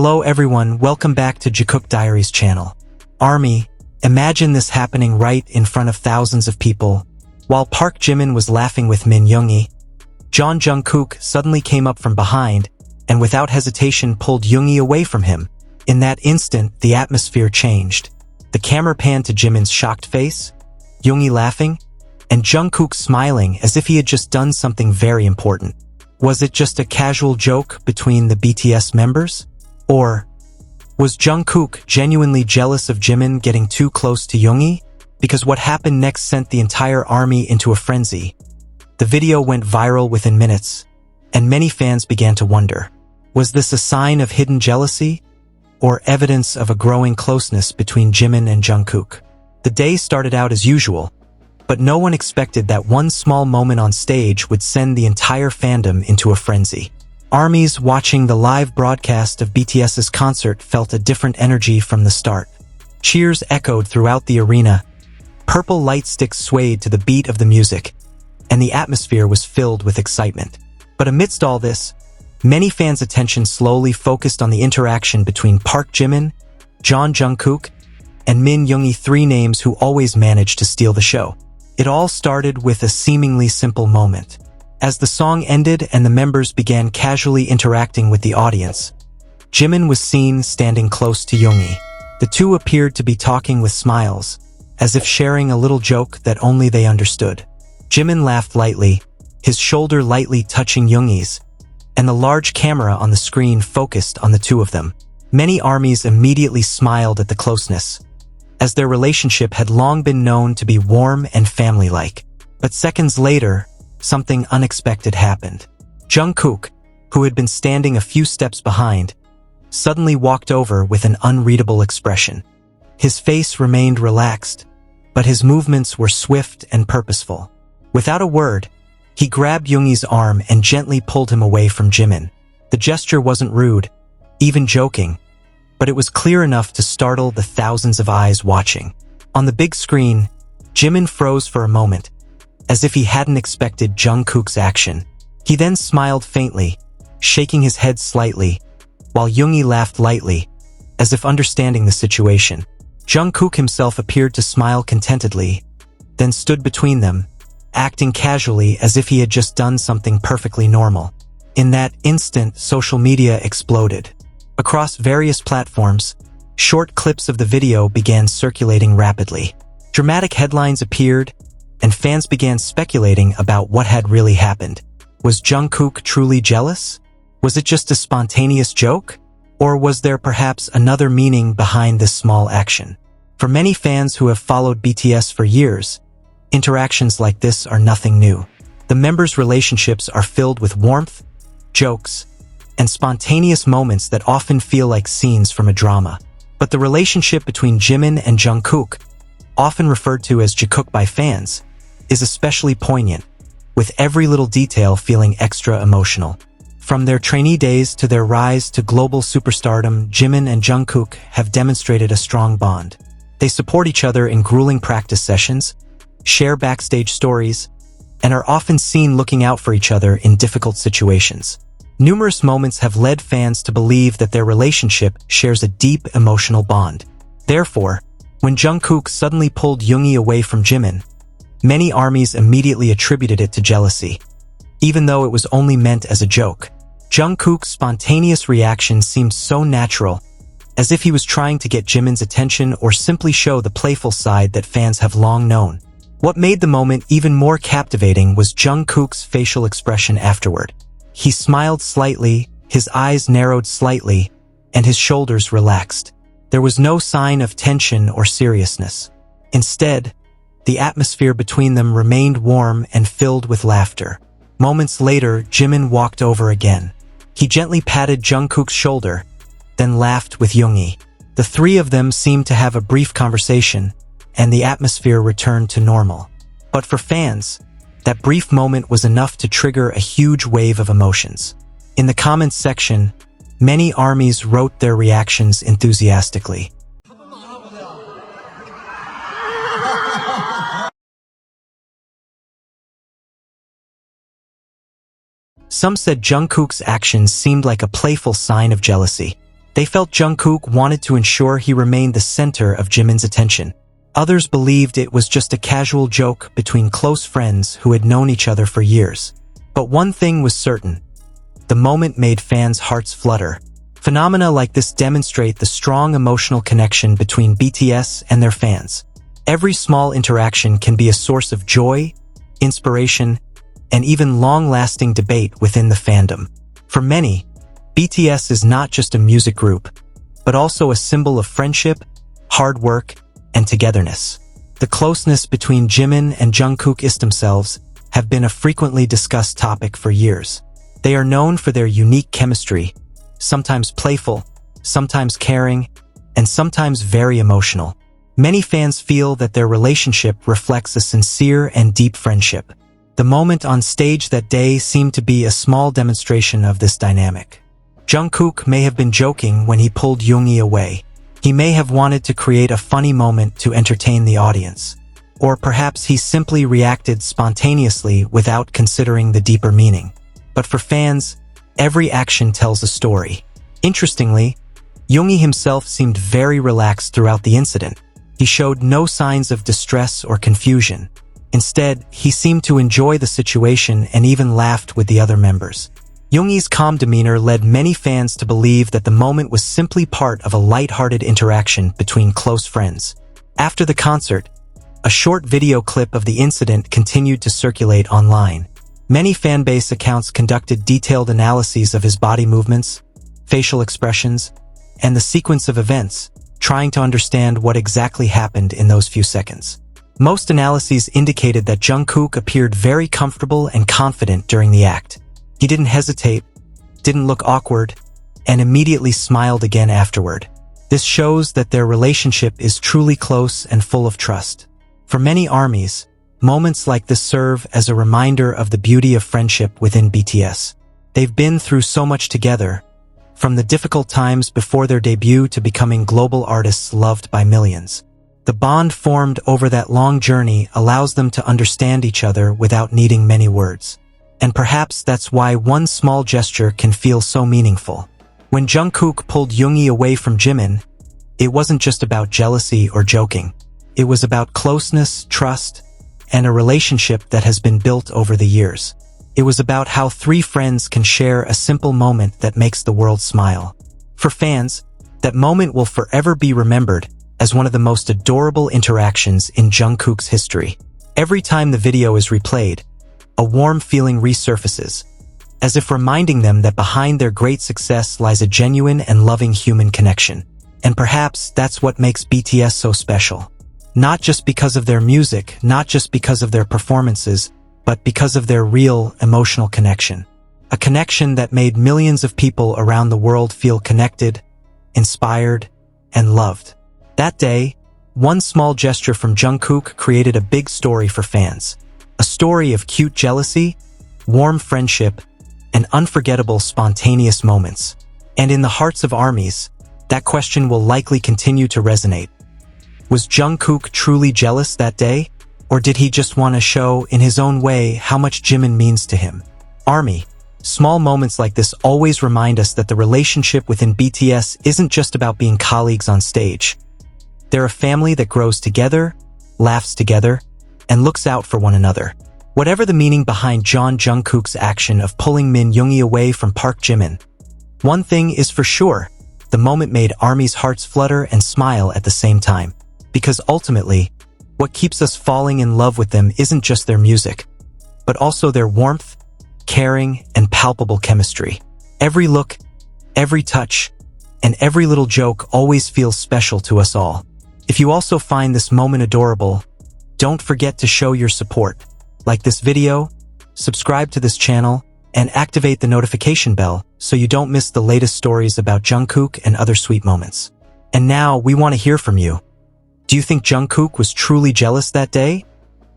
Hello everyone, welcome back to Jikook Diaries channel. Army, imagine this happening right in front of thousands of people. While Park Jimin was laughing with Min Yoongi, Jungkook suddenly came up from behind and without hesitation pulled Yoongi away from him. In that instant, the atmosphere changed. The camera panned to Jimin's shocked face, Yoongi laughing, and Jungkook smiling as if he had just done something very important. Was it just a casual joke between the BTS members? Or was Jungkook genuinely jealous of Jimin getting too close to Yoongi? Because what happened next sent the entire army into a frenzy. The video went viral within minutes, and many fans began to wonder, was this a sign of hidden jealousy? Or evidence of a growing closeness between Jimin and Jungkook? The day started out as usual, but no one expected that one small moment on stage would send the entire fandom into a frenzy. Armies watching the live broadcast of BTS's concert felt a different energy from the start. Cheers echoed throughout the arena, purple light sticks swayed to the beat of the music, and the atmosphere was filled with excitement. But amidst all this, many fans' attention slowly focused on the interaction between Park Jimin, Jungkook, and Min Yoongi, three names who always managed to steal the show. It all started with a seemingly simple moment. As the song ended and the members began casually interacting with the audience, Jimin was seen standing close to Yoongi. The two appeared to be talking with smiles, as if sharing a little joke that only they understood. Jimin laughed lightly, his shoulder lightly touching Yoongi's, and the large camera on the screen focused on the two of them. Many armies immediately smiled at the closeness, as their relationship had long been known to be warm and family-like. But seconds later, something unexpected happened. Jungkook, who had been standing a few steps behind, suddenly walked over with an unreadable expression. His face remained relaxed, but his movements were swift and purposeful. Without a word, he grabbed Yoongi's arm and gently pulled him away from Jimin. The gesture wasn't rude, even joking, but it was clear enough to startle the thousands of eyes watching. On the big screen, Jimin froze for a moment, as if he hadn't expected Jungkook's action. He then smiled faintly, shaking his head slightly, while Yoongi laughed lightly, as if understanding the situation. Jungkook himself appeared to smile contentedly, then stood between them, acting casually as if he had just done something perfectly normal. In that instant, social media exploded. Across various platforms, short clips of the video began circulating rapidly. Dramatic headlines appeared, and fans began speculating about what had really happened. Was Jungkook truly jealous? Was it just a spontaneous joke? Or was there perhaps another meaning behind this small action? For many fans who have followed BTS for years, interactions like this are nothing new. The members' relationships are filled with warmth, jokes, and spontaneous moments that often feel like scenes from a drama. But the relationship between Jimin and Jungkook, often referred to as Jikook by fans, is especially poignant, with every little detail feeling extra emotional. From their trainee days to their rise to global superstardom, Jimin and Jungkook have demonstrated a strong bond. They support each other in grueling practice sessions, share backstage stories, and are often seen looking out for each other in difficult situations. Numerous moments have led fans to believe that their relationship shares a deep emotional bond. Therefore, when Jungkook suddenly pulled Yoongi away from Jimin, many armies immediately attributed it to jealousy, even though it was only meant as a joke. Jungkook's spontaneous reaction seemed so natural, as if he was trying to get Jimin's attention or simply show the playful side that fans have long known. What made the moment even more captivating was Jungkook's facial expression afterward. He smiled slightly, his eyes narrowed slightly, and his shoulders relaxed. There was no sign of tension or seriousness. Instead, the atmosphere between them remained warm and filled with laughter. Moments later, Jimin walked over again. He gently patted Jungkook's shoulder, then laughed with Yoongi. The three of them seemed to have a brief conversation, and the atmosphere returned to normal. But for fans, that brief moment was enough to trigger a huge wave of emotions. In the comments section, many armies wrote their reactions enthusiastically. Some said Jungkook's actions seemed like a playful sign of jealousy, They felt Jungkook wanted to ensure he remained the center of Jimin's attention. Others believed it was just a casual joke between close friends who had known each other for years. But one thing was certain. The moment made fans' hearts flutter. Phenomena like this demonstrate the strong emotional connection between BTS and their fans. Every small interaction can be a source of joy, inspiration, and even long-lasting debate within the fandom. For many, BTS is not just a music group, but also a symbol of friendship, hard work, and togetherness. The closeness between Jimin and Jungkook themselves have been a frequently discussed topic for years. They are known for their unique chemistry, sometimes playful, sometimes caring, and sometimes very emotional. Many fans feel that their relationship reflects a sincere and deep friendship. The moment on stage that day seemed to be a small demonstration of this dynamic. Jungkook may have been joking when he pulled Yoongi away. He may have wanted to create a funny moment to entertain the audience. Or perhaps he simply reacted spontaneously without considering the deeper meaning. But for fans, every action tells a story. Interestingly, Yoongi himself seemed very relaxed throughout the incident. He showed no signs of distress or confusion. Instead, he seemed to enjoy the situation and even laughed with the other members. Yoongi's calm demeanor led many fans to believe that the moment was simply part of a light-hearted interaction between close friends. After the concert, a short video clip of the incident continued to circulate online. Many fanbase accounts conducted detailed analyses of his body movements, facial expressions, and the sequence of events, trying to understand what exactly happened in those few seconds. Most analyses indicated that Jungkook appeared very comfortable and confident during the act. He didn't hesitate, didn't look awkward, and immediately smiled again afterward. This shows that their relationship is truly close and full of trust. For many armies, moments like this serve as a reminder of the beauty of friendship within BTS. They've been through so much together, from the difficult times before their debut to becoming global artists loved by millions. The bond formed over that long journey allows them to understand each other without needing many words. And perhaps that's why one small gesture can feel so meaningful. When Jungkook pulled Yoongi away from Jimin, it wasn't just about jealousy or joking. It was about closeness, trust, and a relationship that has been built over the years. It was about how three friends can share a simple moment that makes the world smile. For fans, that moment will forever be remembered as one of the most adorable interactions in Jungkook's history. Every time the video is replayed, a warm feeling resurfaces, as if reminding them that behind their great success lies a genuine and loving human connection. And perhaps that's what makes BTS so special. Not just because of their music, not just because of their performances, but because of their real emotional connection. A connection that made millions of people around the world feel connected, inspired, and loved. That day, one small gesture from Jungkook created a big story for fans. A story of cute jealousy, warm friendship, and unforgettable spontaneous moments. And in the hearts of armies, that question will likely continue to resonate. Was Jungkook truly jealous that day? Or did he just want to show, in his own way, how much Jimin means to him? Army, small moments like this always remind us that the relationship within BTS isn't just about being colleagues on stage. They're a family that grows together, laughs together, and looks out for one another. Whatever the meaning behind Jungkook's action of pulling Min Yoongi away from Park Jimin, one thing is for sure, the moment made ARMY's hearts flutter and smile at the same time. Because ultimately, what keeps us falling in love with them isn't just their music, but also their warmth, caring, and palpable chemistry. Every look, every touch, and every little joke always feels special to us all. If you also find this moment adorable, don't forget to show your support. Like this video, subscribe to this channel, and activate the notification bell so you don't miss the latest stories about Jungkook and other sweet moments. And now, we want to hear from you. Do you think Jungkook was truly jealous that day?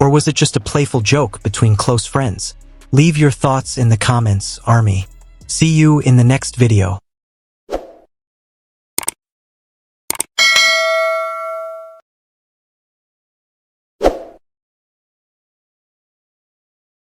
Or was it just a playful joke between close friends? Leave your thoughts in the comments, ARMY. See you in the next video.